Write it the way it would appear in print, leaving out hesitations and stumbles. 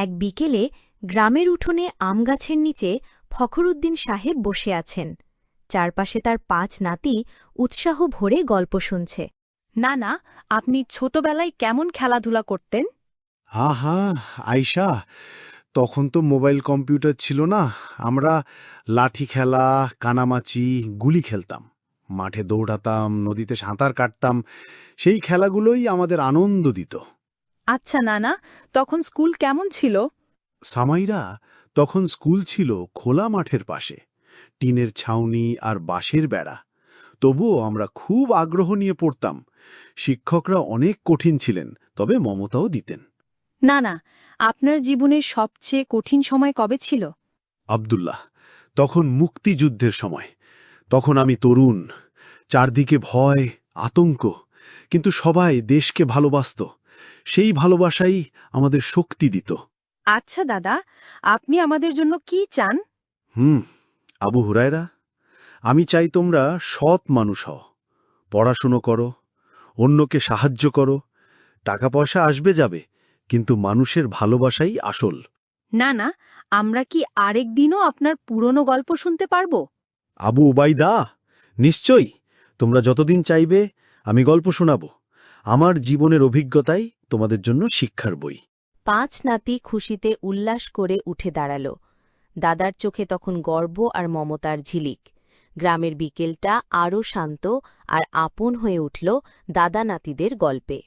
এক বিকেলে গ্রামের উঠোনে আমগাছের নিচে ফখরুদ্দিন সাহেব বসে আছেন। চারপাশে তার ৫ নাতি উৎসাহ ভরে গল্প শুনছে। না না, আপনি ছোটবেলায় কেমন খেলাধুলা করতেন? হা হা আয়শা, তখন তো মোবাইল কম্পিউটার ছিল না। আমরা লাঠি খেলা, কানামাচি, গুলি খেলতাম, মাঠে দৌড়াতাম, নদীতে সাঁতার কাটতাম। সেই খেলাগুলোই আমাদের আনন্দ দিত। আচ্ছা নানা, তখন স্কুল কেমন ছিল? সামাইরা, তখন স্কুল ছিল খোলা মাঠের পাশে, টিনের ছাউনি আর বাঁশের বেড়া। তবুও আমরা খুব আগ্রহ নিয়ে পড়তাম। শিক্ষকরা অনেক কঠিন ছিলেন, তবে মমতাও দিতেন। না না, আপনার জীবনের সবচেয়ে কঠিন সময় কবে ছিল? আব্দুল্লাহ, তখন মুক্তিযুদ্ধের সময়। তখন আমি তরুণ, চারদিকে ভয়, আতঙ্ক, কিন্তু সবাই দেশকে ভালোবাসত। সেই ভালোবাসাই আমাদের শক্তি দিত। আচ্ছা দাদা, আপনি আমাদের জন্য কি চান? আবু হুরায়রা, আমি চাই তোমরা সৎ মানুষ হও, পড়াশুনো করো, অন্যকে সাহায্য করো। টাকা পয়সা আসবে যাবে, কিন্তু মানুষের ভালোবাসাই আসল। না না, আমরা কি আরেক দিনও আপনার পুরনো গল্প শুনতে পারবো? আবু উবাইদা, নিশ্চয়ই। তোমরা যতদিন চাইবে আমি গল্প শোনাব। আমার জীবনের অভিজ্ঞতাই তোমাদের জন্য শিক্ষার বই। ৫ নাতি খুশিতে উল্লাস করে উঠে দাঁড়াল। দাদার চোখে তখন গর্ব আর মমতার ঝিলিক। গ্রামের বিকেলটা আরও শান্ত আর আপন হয়ে উঠল দাদা নাতিদের গল্পে।